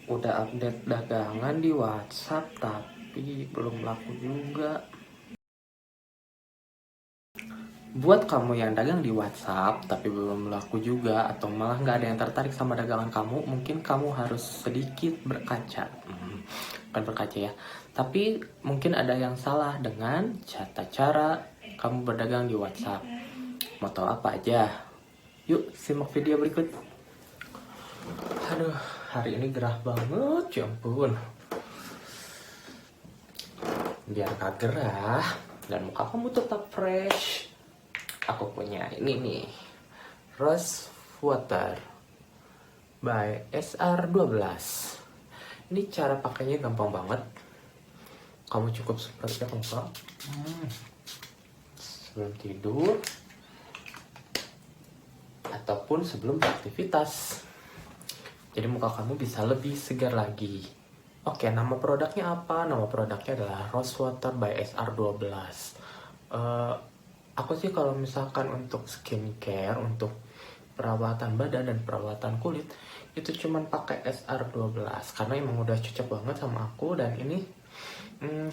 Udah update dagangan di WhatsApp tapi belum laku juga. Buat kamu yang dagang di WhatsApp tapi belum laku juga, atau malah nggak ada yang tertarik sama dagangan kamu, mungkin kamu harus sedikit berkaca. Bukan berkaca ya, tapi mungkin ada yang salah dengan tata cara kamu berdagang di WhatsApp. Mau tahu apa aja? Yuk simak video berikut. Aduh, hari ini gerah banget, ya ampun. Biar gak gerah dan muka kamu tetap fresh, aku punya ini nih, Rose Water by SR12. Ini cara pakainya gampang banget. Kamu cukup semprotnya ke muka sebelum tidur ataupun sebelum beraktivitas, jadi muka kamu bisa lebih segar lagi. Oke, nama produknya apa? Nama produknya adalah Rose Water by SR12. Aku sih kalau misalkan untuk skincare, untuk perawatan badan dan perawatan kulit, itu cuman pakai SR12 karena emang udah cocok banget sama aku. Dan ini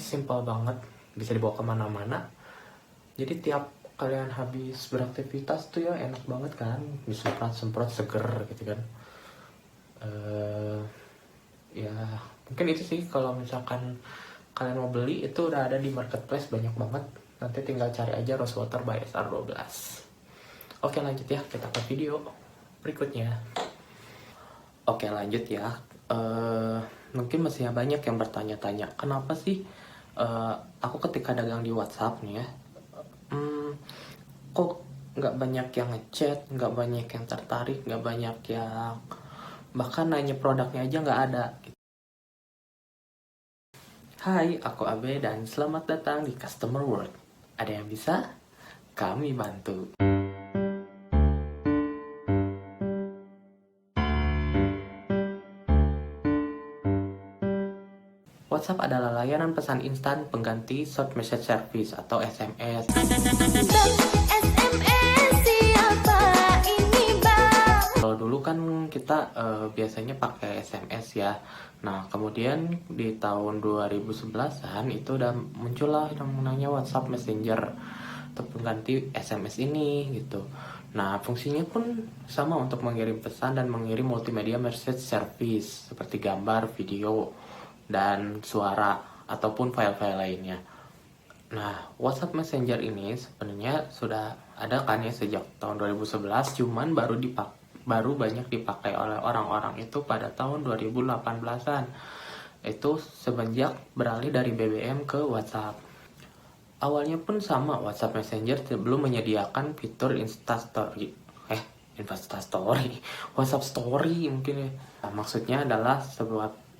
simple banget, bisa dibawa kemana-mana. Jadi tiap kalian habis beraktivitas tuh ya enak banget kan, disemprot-semprot seger gitu kan. Ya mungkin itu sih, kalau misalkan kalian mau beli itu udah ada di marketplace banyak banget. Nanti tinggal cari aja Rose Water by SR12. Oke lanjut ya, kita ke video berikutnya. Oke lanjut ya. Mungkin masih banyak yang bertanya-tanya, kenapa sih aku ketika dagang di WhatsApp nih ya, kok nggak banyak yang ngechat, nggak banyak yang tertarik, nggak banyak yang bahkan nanya produknya aja nggak ada. Hai, aku Abe dan selamat datang di Customer World. Ada yang bisa? Kami bantu. WhatsApp adalah layanan pesan instan pengganti short message service atau SMS. Kalau dulu kan kita biasanya pakai SMS ya. Nah, kemudian di tahun 2011-an itu udah muncullah yang namanya WhatsApp Messenger untuk pengganti SMS ini gitu. Nah, fungsinya pun sama untuk mengirim pesan dan mengirim multimedia message service seperti gambar, video, dan suara ataupun file-file lainnya. Nah, WhatsApp Messenger ini sebenarnya sudah ada kan ya sejak tahun 2011, cuman baru banyak dipakai oleh orang-orang itu pada tahun 2018-an. Itu semenjak beralih dari BBM ke WhatsApp. Awalnya pun sama, WhatsApp Messenger belum menyediakan fitur Instastory. Instastory, WhatsApp Story mungkin ya. Nah, maksudnya adalah sebuah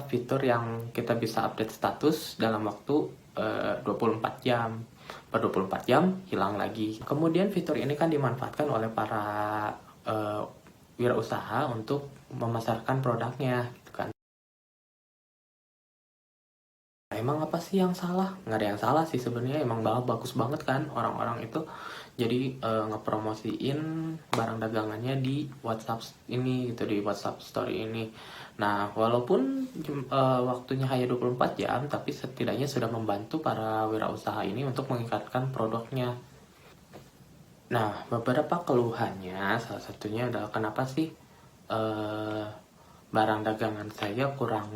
fitur yang kita bisa update status dalam waktu 24 jam. Per 24 jam hilang lagi. Kemudian fitur ini kan dimanfaatkan oleh para wirausaha untuk memasarkan produknya gitu kan. Emang apa sih yang salah? Nggak ada yang salah sih sebenarnya, emang bagus banget kan orang-orang itu jadi ngepromosiin barang dagangannya di WhatsApp ini gitu, di WhatsApp Story ini. Nah, walaupun waktunya hanya 24 jam, tapi setidaknya sudah membantu para wirausaha ini untuk mengikatkan produknya. Nah, beberapa keluhannya salah satunya adalah kenapa sih barang dagangan saya kurang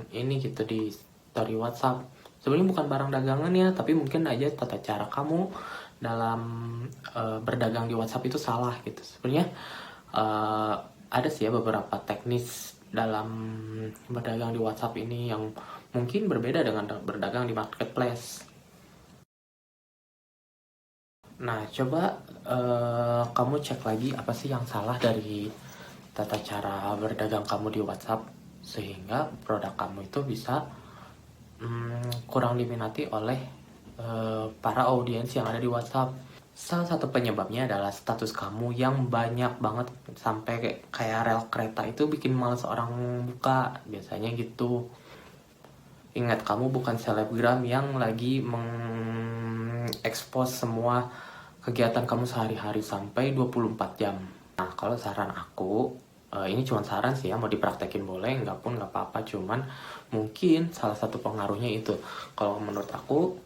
ini gitu di story WhatsApp. Sebenarnya bukan barang dagangan ya, tapi mungkin aja tata cara kamu dalam berdagang di WhatsApp itu salah gitu. Sebenarnya ada sih ya beberapa teknis dalam berdagang di WhatsApp ini yang mungkin berbeda dengan berdagang di marketplace. Nah, coba kamu cek lagi apa sih yang salah dari tata cara berdagang kamu di WhatsApp, sehingga produk kamu itu bisa kurang diminati oleh para audiens yang ada di WhatsApp. Salah satu penyebabnya adalah status kamu yang banyak banget, sampai kayak rel kereta itu bikin males orang buka, biasanya gitu. Ingat, kamu bukan selebgram yang lagi mengekspos semua kegiatan kamu sehari-hari sampai 24 jam. Nah, kalau saran aku, Ini cuma saran sih ya, mau dipraktekin boleh, nggak pun nggak apa-apa. Cuman mungkin salah satu pengaruhnya itu, kalau menurut aku,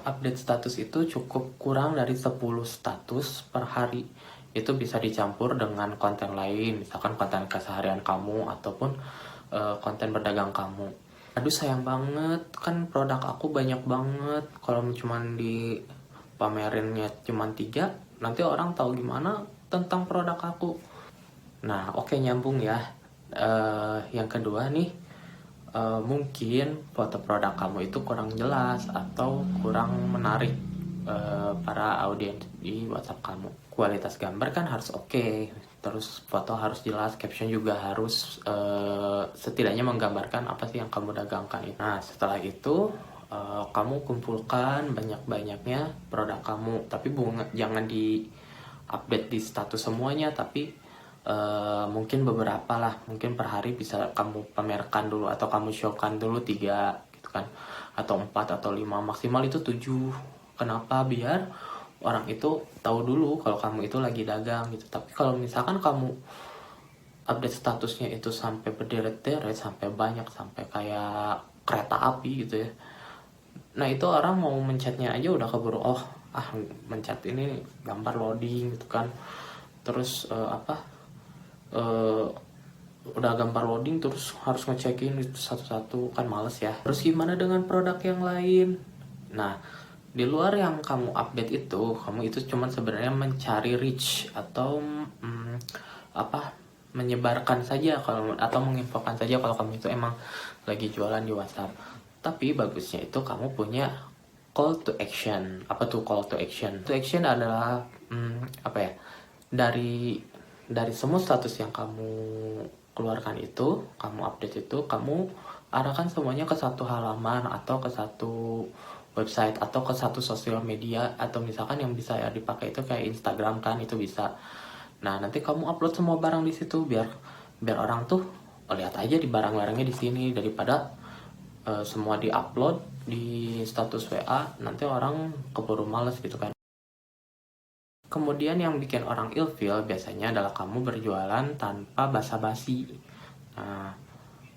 update status itu cukup kurang dari 10 status per hari. Itu bisa dicampur dengan konten lain, misalkan konten keseharian kamu ataupun konten berdagang kamu. Aduh sayang banget, kan produk aku banyak banget. Kalau cuman di pamerinnya cuman 3, nanti orang tahu gimana tentang produk aku. Nah, oke, nyambung ya. Yang kedua nih, mungkin foto produk kamu itu kurang jelas atau kurang menarik para audiens di WhatsApp kamu. Kualitas gambar kan harus oke, terus foto harus jelas, caption juga harus setidaknya menggambarkan apa sih yang kamu dagangkan. Nah, setelah itu kamu kumpulkan banyak-banyaknya produk kamu, tapi jangan di update di status semuanya, tapi mungkin beberapa lah, mungkin per hari bisa kamu pamerkan dulu atau kamu showkan dulu 3 gitu kan, atau 4 atau 5, maksimal itu 7. Kenapa? Biar orang itu tahu dulu kalau kamu itu lagi dagang gitu. Tapi kalau misalkan kamu update statusnya itu sampai berderet-deret, sampai banyak, sampai kayak kereta api gitu ya, nah itu orang mau mencetnya aja udah keburu, mencet ini gambar loading gitu kan. Terus eh, udah gambar loading terus harus ngecekin itu satu-satu, kan males ya. Terus gimana dengan produk yang lain? Nah, di luar yang kamu update itu, kamu itu cuman sebenarnya mencari reach atau menyebarkan saja kalau, atau menginfokan saja kalau kamu itu emang lagi jualan di WhatsApp. Tapi bagusnya itu kamu punya call to action. Apa tuh call to action? To action adalah dari semua status yang kamu keluarkan itu, kamu update itu, kamu arahkan semuanya ke satu halaman atau ke satu website atau ke satu sosial media, atau misalkan yang bisa ya dipakai itu kayak Instagram kan, itu bisa. Nah, nanti kamu upload semua barang di situ biar orang tuh lihat aja di barang-barangnya di sini, daripada semua di-upload di status WA, nanti orang keburu males gitu kan. Kemudian yang bikin orang ilfeel biasanya adalah kamu berjualan tanpa basa-basi. Nah,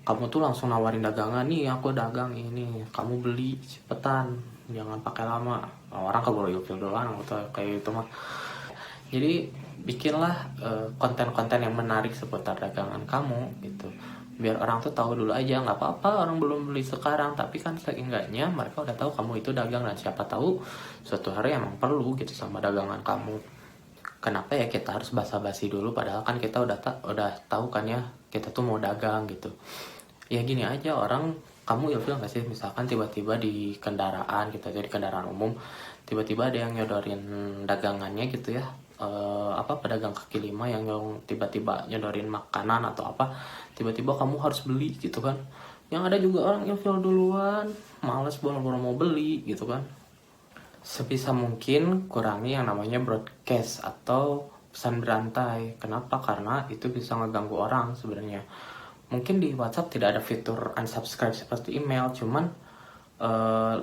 kamu tuh langsung nawarin dagangan, nih aku dagang ini, kamu beli cepetan, jangan pakai lama. Nah, orang keburu ilfeel doang gitu, kayak itu mah. Jadi bikinlah konten-konten yang menarik seputar dagangan kamu gitu, biar orang tuh tahu dulu aja. Nggak apa-apa orang belum beli sekarang, tapi kan seenggaknya mereka udah tahu kamu itu dagang, dan siapa tahu suatu hari emang perlu gitu sama dagangan kamu. Kenapa ya kita harus basa-basi dulu, padahal kan kita udah tahu kan ya kita tuh mau dagang gitu. Ya gini aja, orang, kamu ilfil nggak sih misalkan tiba-tiba di kendaraan gitu aja, di kendaraan umum tiba-tiba ada yang nyodorin dagangannya gitu ya, pedagang kaki lima yang tiba-tiba nyodorin makanan atau apa, tiba-tiba kamu harus beli gitu kan. Yang ada juga orang ilfil duluan, males boro-boro mau beli gitu kan. Sebisa mungkin kurangi yang namanya broadcast atau pesan berantai. Kenapa? Karena itu bisa ngeganggu orang sebenarnya. Mungkin di WhatsApp tidak ada fitur unsubscribe seperti email, cuman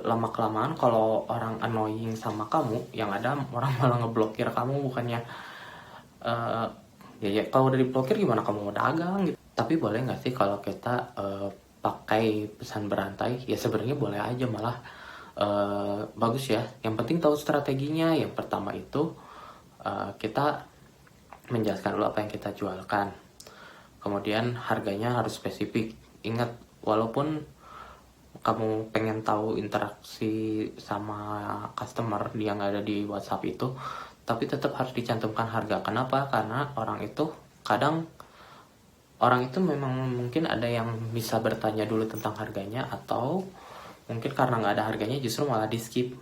lama kelamaan kalau orang annoying sama kamu, yang ada orang malah ngeblokir kamu. Bukannya ya kalau udah diblokir gimana kamu mau dagang gitu. Tapi boleh nggak sih kalau kita pakai pesan berantai? Ya sebenarnya boleh aja, malah bagus ya. Yang penting tahu strateginya. Yang pertama itu kita menjelaskan dulu apa yang kita jualkan. Kemudian harganya harus spesifik. Ingat, walaupun kamu pengen tahu interaksi sama customer yang ada di WhatsApp itu, tapi tetap harus dicantumkan harga. Kenapa? Karena orang itu memang mungkin ada yang bisa bertanya dulu tentang harganya, atau mungkin karena nggak ada harganya justru malah di skip.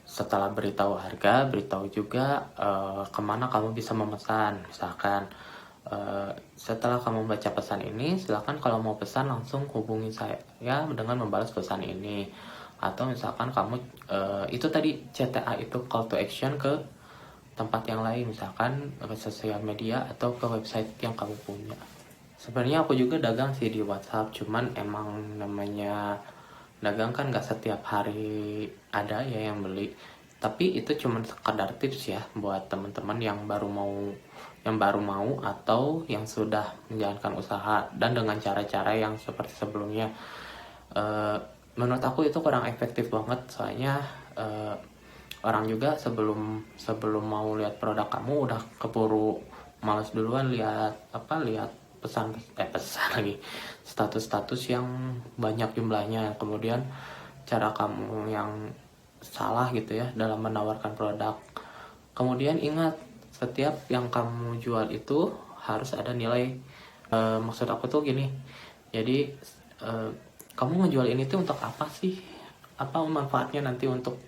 Setelah beritahu harga, beritahu juga kemana kamu bisa memesan. Misalkan setelah kamu baca pesan ini, silakan kalau mau pesan langsung hubungi saya dengan membalas pesan ini. Atau misalkan kamu itu tadi CTA itu call to action ke tempat yang lain, misalkan ke sosial media atau ke website yang kamu punya. Sebenarnya aku juga dagang sih di WhatsApp, cuman emang namanya dagang kan gak setiap hari ada ya yang beli. Tapi itu cuman sekadar tips ya buat teman-teman yang baru mau yang baru mau atau yang sudah menjalankan usaha dan dengan cara-cara yang seperti sebelumnya. Eh, Menurut aku itu kurang efektif banget, soalnya orang juga sebelum sebelum mau lihat produk kamu udah keburu males duluan lihat pesan lagi, status-status yang banyak jumlahnya, kemudian cara kamu yang salah gitu ya dalam menawarkan produk. Kemudian ingat, setiap yang kamu jual itu harus ada nilai. Maksud aku tuh gini, jadi kamu ngejual ini tuh untuk apa sih? Apa manfaatnya nanti untuk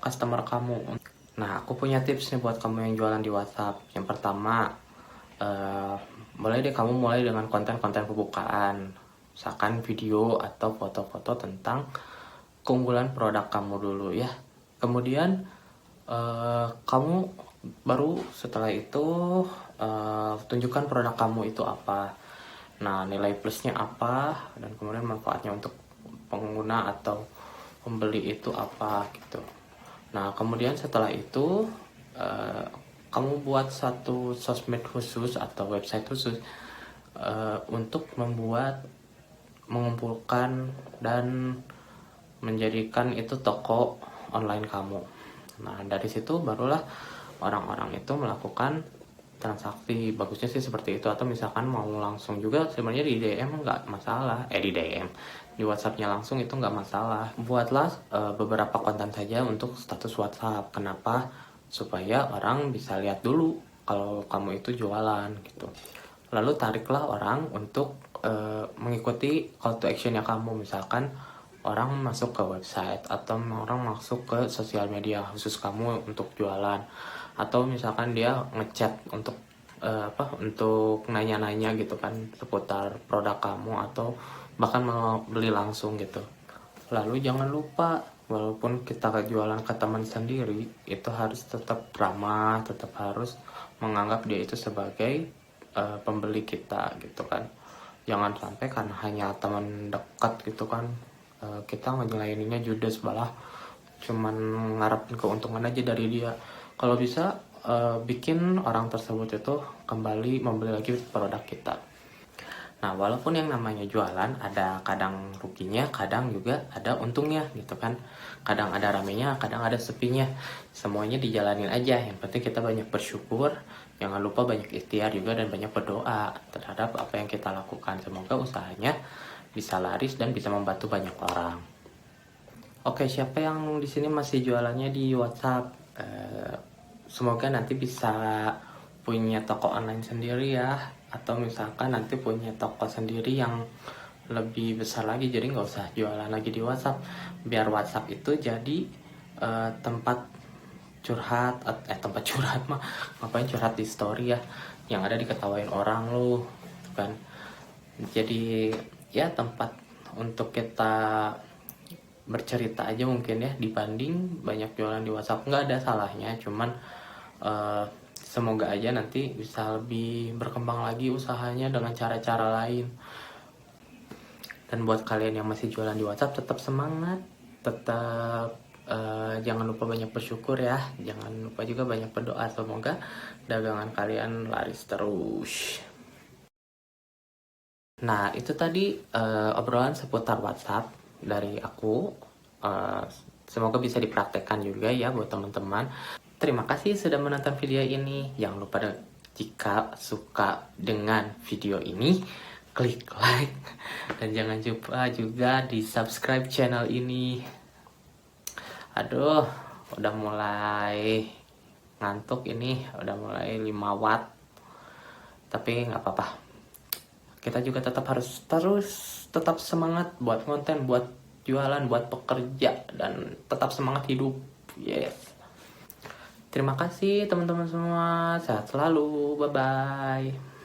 customer kamu? Nah, aku punya tips nih buat kamu yang jualan di WhatsApp. Yang pertama, kamu mulai dengan konten-konten pembukaan, misalkan video atau foto-foto tentang keunggulan produk kamu dulu ya. Kemudian kamu baru setelah itu tunjukkan produk kamu itu apa. Nah, nilai plusnya apa, dan kemudian manfaatnya untuk pengguna atau pembeli itu apa gitu. Nah, kemudian setelah itu kamu buat satu sosmed khusus atau website khusus untuk mengumpulkan dan menjadikan itu toko online kamu. Nah, dari situ barulah orang-orang itu melakukan transaksi. Bagusnya sih seperti itu, atau misalkan mau langsung juga sebenarnya di DM nggak masalah. Di DM, di WhatsAppnya langsung itu nggak masalah. Buatlah beberapa konten saja untuk status WhatsApp. Kenapa? Supaya orang bisa lihat dulu kalau kamu itu jualan gitu. Lalu tariklah orang untuk mengikuti call to actionnya kamu. Misalkan orang masuk ke website atau orang masuk ke sosial media khusus kamu untuk jualan, atau misalkan dia ngechat untuk untuk nanya-nanya gitu kan seputar produk kamu, atau bahkan mau beli langsung gitu. Lalu jangan lupa, walaupun kita jualan ke teman sendiri, itu harus tetap ramah, tetap harus menganggap dia itu sebagai pembeli kita gitu kan. Jangan sampai karena hanya teman dekat gitu kan kita ngelayaninya judes, malah cuman ngarepin keuntungan aja dari dia. Kalau bisa bikin orang tersebut itu kembali membeli lagi produk kita. Nah, walaupun yang namanya jualan ada kadang ruginya, kadang juga ada untungnya gitu kan. Kadang ada ramenya, kadang ada sepinya. Semuanya dijalanin aja. Yang penting kita banyak bersyukur, jangan lupa banyak ikhtiar juga, dan banyak berdoa terhadap apa yang kita lakukan. Semoga usahanya bisa laris dan bisa membantu banyak orang. Oke, siapa yang di sini masih jualannya di WhatsApp? Semoga nanti bisa punya toko online sendiri ya, atau misalkan nanti punya toko sendiri yang lebih besar lagi, jadi nggak usah jualan lagi di WhatsApp. Biar WhatsApp itu jadi tempat curhat, tempat curhat mah ngapain curhat di story ya, yang ada diketawain orang lu kan. Jadi ya tempat untuk kita bercerita aja mungkin ya, dibanding banyak jualan di WhatsApp. Nggak ada salahnya, cuman semoga aja nanti bisa lebih berkembang lagi usahanya dengan cara-cara lain. Dan buat kalian yang masih jualan di WhatsApp, tetap semangat, tetap jangan lupa banyak bersyukur ya, jangan lupa juga banyak berdoa, semoga dagangan kalian laris terus. Nah, itu tadi obrolan seputar WhatsApp dari aku. Semoga bisa dipraktekkan juga ya buat teman-teman. Terima kasih sudah menonton video ini. Jangan lupa jika suka dengan video ini, klik like, dan jangan lupa juga di subscribe channel ini. Aduh, udah mulai ngantuk ini, udah mulai 5 watt. Tapi nggak apa-apa. Kita juga harus tetap semangat buat konten, buat jualan, buat pekerja, dan tetap semangat hidup. Yes. Terima kasih teman-teman semua. Sehat selalu. Bye-bye.